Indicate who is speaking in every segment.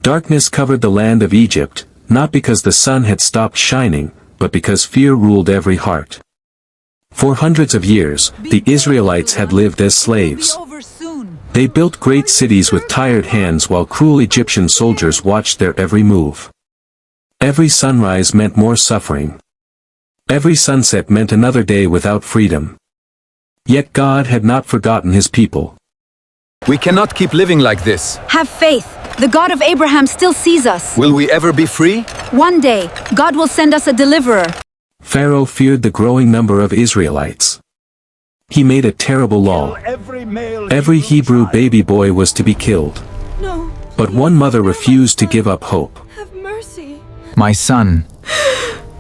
Speaker 1: Darkness covered the land of Egypt, not because the sun had stopped shining, but because fear ruled every heart. For hundreds of years, the Israelites had lived as slaves. They built great cities with tired hands while cruel Egyptian soldiers watched their every move. Every sunrise meant more suffering. Every sunset meant another day without freedom. Yet God had not forgotten his people.
Speaker 2: We cannot keep living like this.
Speaker 3: Have faith. The God of Abraham still sees us.
Speaker 2: Will we ever be free?
Speaker 3: One day, God will send us a deliverer.
Speaker 1: Pharaoh feared the growing number of Israelites. He made a terrible law. Every Hebrew baby boy was to be killed.
Speaker 3: No.
Speaker 1: But one mother refused to give up hope.
Speaker 3: Have mercy.
Speaker 4: My son,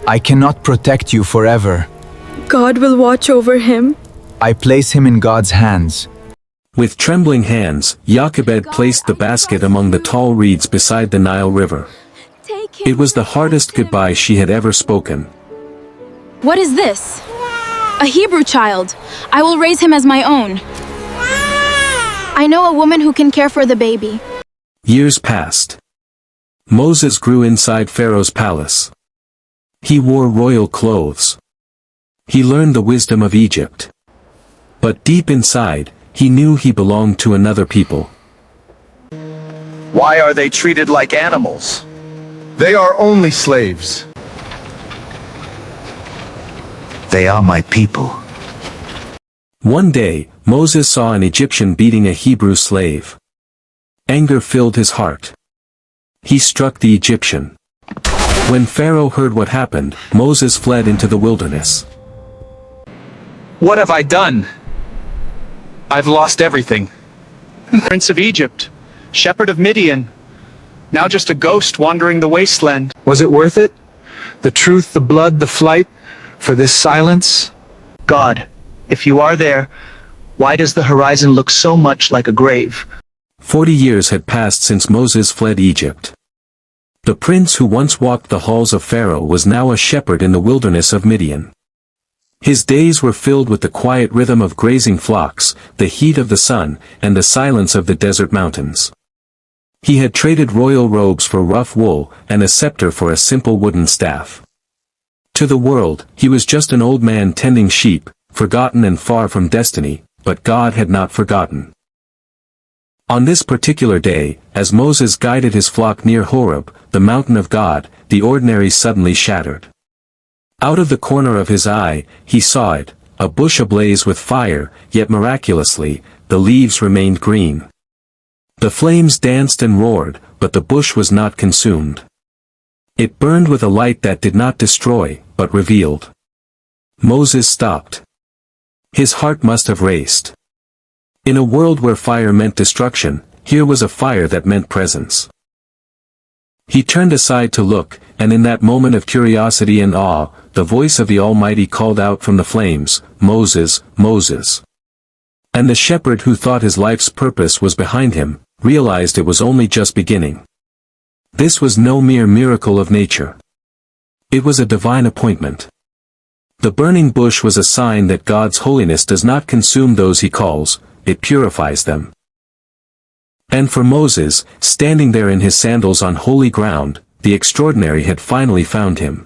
Speaker 4: I cannot protect you forever.
Speaker 3: God will watch over him.
Speaker 4: I place him in God's hands.
Speaker 1: With trembling hands, Jochebed placed the basket among the tall reeds beside the Nile River. It was the hardest goodbye she had ever spoken.
Speaker 3: What is this? A Hebrew child. I will raise him as my own. I know a woman who can care for the baby.
Speaker 1: Years passed. Moses grew inside Pharaoh's palace. He wore royal clothes. He learned the wisdom of Egypt. But deep inside, he knew he belonged to another people.
Speaker 5: Why are they treated like animals?
Speaker 6: They are only slaves.
Speaker 5: They are my people.
Speaker 1: One day, Moses saw an Egyptian beating a Hebrew slave. Anger filled his heart. He struck the Egyptian. When Pharaoh heard what happened, Moses fled into the wilderness.
Speaker 5: What have I done? I've lost everything. Prince of Egypt, shepherd of Midian, now just a ghost wandering the wasteland.
Speaker 7: Was it worth it? The truth, the blood, the flight, for this silence?
Speaker 5: God, if you are there, why does the horizon look so much like a grave?
Speaker 1: 40 years had passed since Moses fled Egypt. The prince who once walked the halls of Pharaoh was now a shepherd in the wilderness of Midian. His days were filled with the quiet rhythm of grazing flocks, the heat of the sun, and the silence of the desert mountains. He had traded royal robes for rough wool, and a scepter for a simple wooden staff. To the world, he was just an old man tending sheep, forgotten and far from destiny, but God had not forgotten. On this particular day, as Moses guided his flock near Horeb, the mountain of God, the ordinary suddenly shattered. Out of the corner of his eye, he saw it, a bush ablaze with fire, yet miraculously, the leaves remained green. The flames danced and roared, but the bush was not consumed. It burned with a light that did not destroy, but revealed. Moses stopped. His heart must have raced. In a world where fire meant destruction, here was a fire that meant presence. He turned aside to look, and in that moment of curiosity and awe, the voice of the Almighty called out from the flames, "Moses, Moses." And the shepherd who thought his life's purpose was behind him, realized it was only just beginning. This was no mere miracle of nature. It was a divine appointment. The burning bush was a sign that God's holiness does not consume those he calls, it purifies them. And for Moses, standing there in his sandals on holy ground, the extraordinary had finally found him.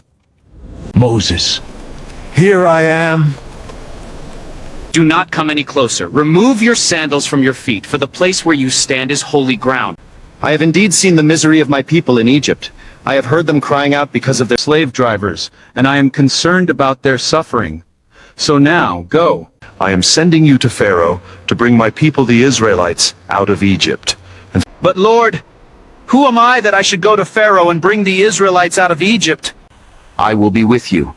Speaker 5: Moses,
Speaker 6: Here I am.
Speaker 8: Do not come any closer. Remove your sandals from your feet, for the place where you stand is holy ground.
Speaker 9: I have indeed seen the misery of my people in Egypt. I have heard them crying out because of their slave drivers, and I am concerned about their suffering. So now, go.
Speaker 6: I am sending you to Pharaoh to bring my people the Israelites out of Egypt.
Speaker 5: but Lord, who am I that I should go to Pharaoh and bring the Israelites out of Egypt?
Speaker 8: I will be with you,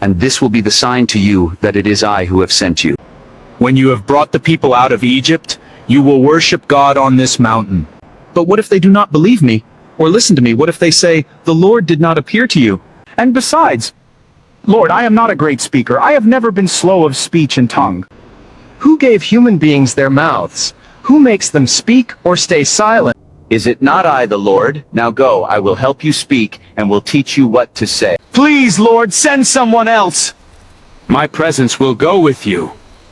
Speaker 8: and this will be the sign to you that it is I who have sent you.
Speaker 5: When you have brought the people out of Egypt, you will worship God on this mountain. But what if they do not believe me, or listen to me? What if they say, the Lord did not appear to you? And besides, Lord, I am not a great speaker. I have never been slow of speech and tongue.
Speaker 9: Who gave human beings their mouths? Who makes them speak or stay silent?
Speaker 8: Is it not I, the Lord? Now go, I will help you speak, and will teach you what to say.
Speaker 5: Please, Lord, send someone else.
Speaker 10: My presence will go with you,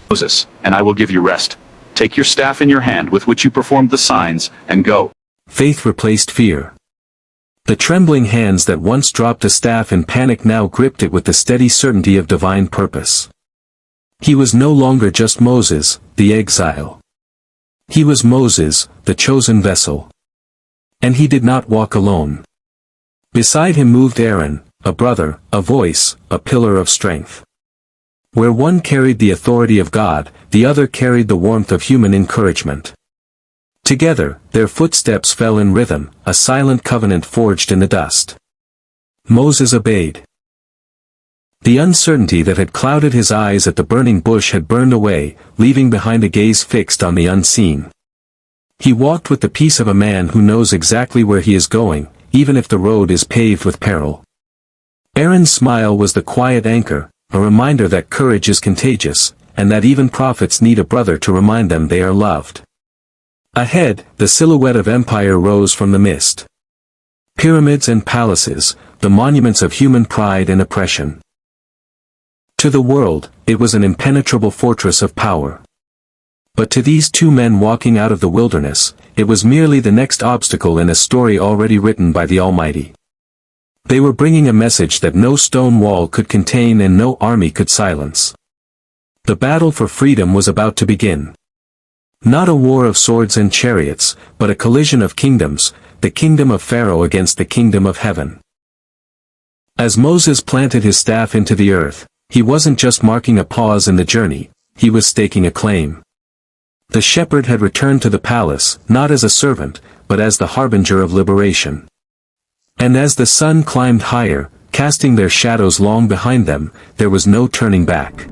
Speaker 10: Moses, and I will give you rest. Take your staff in your hand with which you performed the signs, and go.
Speaker 1: Faith replaced fear. The trembling hands that once dropped a staff in panic now gripped it with the steady certainty of divine purpose. He was no longer just Moses, the exile. He was Moses, the chosen vessel. And he did not walk alone. Beside him moved Aaron, a brother, a voice, a pillar of strength. Where one carried the authority of God, the other carried the warmth of human encouragement. Together, their footsteps fell in rhythm, a silent covenant forged in the dust. Moses obeyed. The uncertainty that had clouded his eyes at the burning bush had burned away, leaving behind a gaze fixed on the unseen. He walked with the peace of a man who knows exactly where he is going, even if the road is paved with peril. Aaron's smile was the quiet anchor, a reminder that courage is contagious, and that even prophets need a brother to remind them they are loved. Ahead, the silhouette of empire rose from the mist. Pyramids and palaces, the monuments of human pride and oppression. To the world, it was an impenetrable fortress of power. But to these two men walking out of the wilderness, it was merely the next obstacle in a story already written by the Almighty. They were bringing a message that no stone wall could contain and no army could silence. The battle for freedom was about to begin. Not a war of swords and chariots, but a collision of kingdoms, the kingdom of Pharaoh against the kingdom of heaven. As Moses planted his staff into the earth, he wasn't just marking a pause in the journey, he was staking a claim. The shepherd had returned to the palace, not as a servant, but as the harbinger of liberation. And as the sun climbed higher, casting their shadows long behind them, there was no turning back.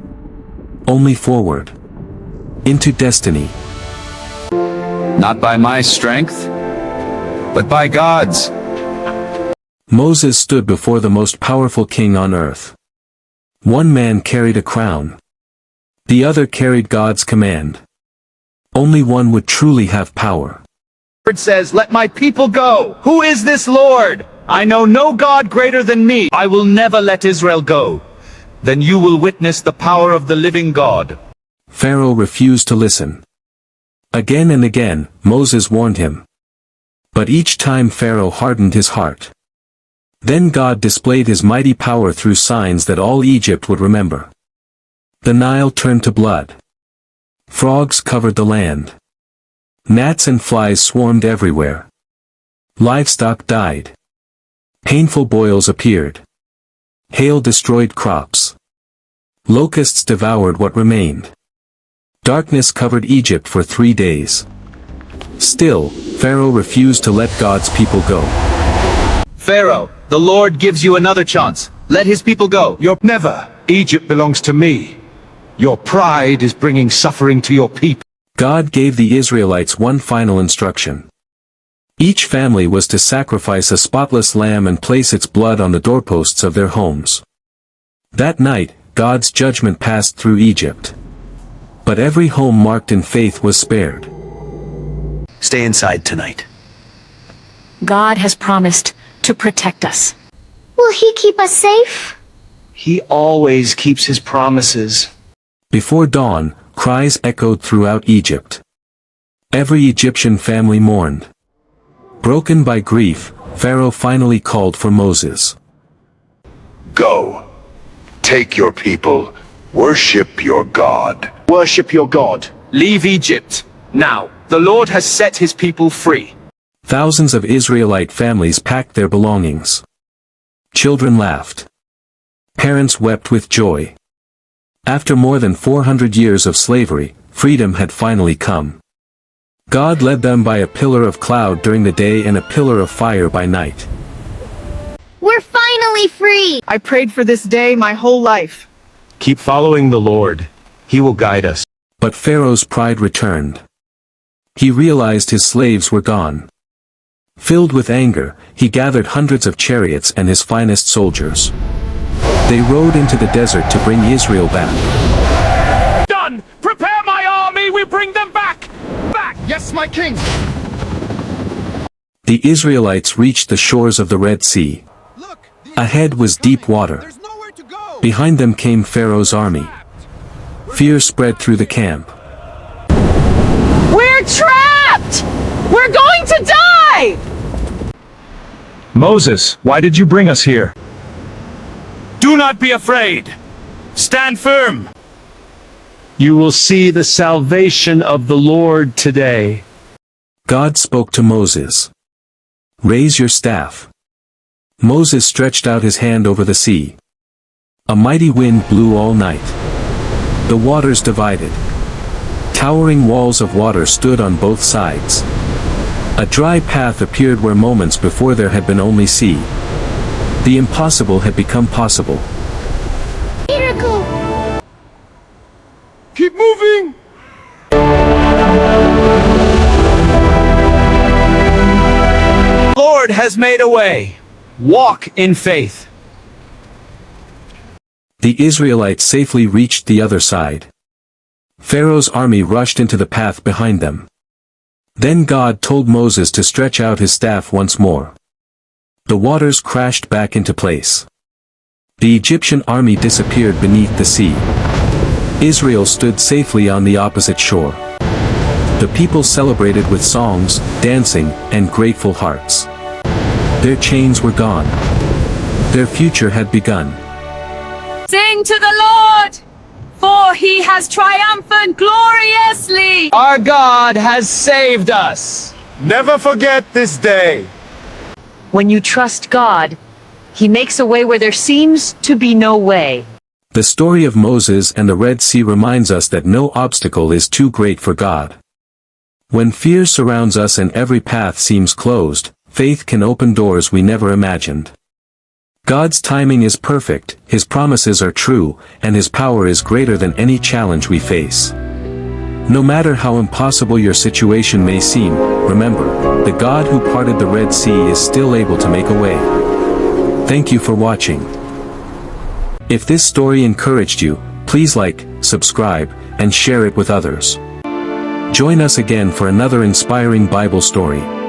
Speaker 1: Only forward. Into destiny.
Speaker 4: Not by my strength, but by God's.
Speaker 1: Moses stood before the most powerful king on earth. One man carried a crown. The other carried God's command. Only one would truly have power.
Speaker 9: The Lord says, "Let my people go." Who is this Lord? I know no God greater than me. I will never let Israel go. Then you will witness the power of the living God.
Speaker 1: Pharaoh refused to listen. Again and again, Moses warned him. But each time Pharaoh hardened his heart. Then God displayed his mighty power through signs that all Egypt would remember. The Nile turned to blood. Frogs covered the land. Gnats and flies swarmed everywhere. Livestock died. Painful boils appeared. Hail destroyed crops. Locusts devoured what remained. Darkness covered Egypt for 3 days. Still, Pharaoh refused to let God's people go.
Speaker 9: Pharaoh, the Lord gives you another chance. Let his people go.
Speaker 7: Never. Egypt belongs to me. Your pride is bringing suffering to your people.
Speaker 1: God gave the Israelites one final instruction. Each family was to sacrifice a spotless lamb and place its blood on the doorposts of their homes. That night, God's judgment passed through Egypt. But every home marked in faith was spared.
Speaker 2: Stay inside tonight.
Speaker 11: God has promised to protect us.
Speaker 12: Will he keep us safe?
Speaker 5: He always keeps his promises.
Speaker 1: Before dawn, cries echoed throughout Egypt. Every Egyptian family mourned. Broken by grief, Pharaoh finally called for Moses.
Speaker 6: Go. Take your people. Worship your God.
Speaker 9: Worship your God. Leave Egypt. Now, the Lord has set his people free.
Speaker 1: Thousands of Israelite families packed their belongings. Children laughed. Parents wept with joy. After more than 400 years of slavery, freedom had finally come. God led them by a pillar of cloud during the day and a pillar of fire by night.
Speaker 12: We're finally free!
Speaker 13: I prayed for this day my whole life.
Speaker 6: Keep following the Lord. He will guide us.
Speaker 1: But Pharaoh's pride returned. He realized his slaves were gone. Filled with anger, he gathered hundreds of chariots and his finest soldiers. They rode into the desert to bring Israel back.
Speaker 8: Done! Prepare my army, we bring them back! Back!
Speaker 9: Yes, my king!
Speaker 1: The Israelites reached the shores of the Red Sea. Ahead was deep water. Behind them came Pharaoh's army. Fear spread through the camp.
Speaker 13: We're trapped! We're going to die!
Speaker 5: Moses, why did you bring us here?
Speaker 9: Do not be afraid. Stand firm.
Speaker 10: You will see the salvation of the Lord today.
Speaker 1: God spoke to Moses. Raise your staff. Moses stretched out his hand over the sea. A mighty wind blew all night. The waters divided. Towering walls of water stood on both sides. A dry path appeared where moments before there had been only sea. The impossible had become possible.
Speaker 12: Miracle!
Speaker 7: Keep moving!
Speaker 9: Lord has made a way. Walk in faith.
Speaker 1: The Israelites safely reached the other side. Pharaoh's army rushed into the path behind them. Then God told Moses to stretch out his staff once more. The waters crashed back into place. The Egyptian army disappeared beneath the sea. Israel stood safely on the opposite shore. The people celebrated with songs, dancing, and grateful hearts. Their chains were gone. Their future had begun.
Speaker 11: Sing to the Lord, for he has triumphed gloriously.
Speaker 9: Our God has saved us.
Speaker 7: Never forget this day.
Speaker 11: When you trust God, he makes a way where there seems to be no way.
Speaker 1: The story of Moses and the Red Sea reminds us that no obstacle is too great for God. When fear surrounds us and every path seems closed, faith can open doors we never imagined. God's timing is perfect, His promises are true, and His power is greater than any challenge we face. No matter how impossible your situation may seem, remember, the God who parted the Red Sea is still able to make a way. Thank you for watching. If this story encouraged you, please like, subscribe, and share it with others. Join us again for another inspiring Bible story.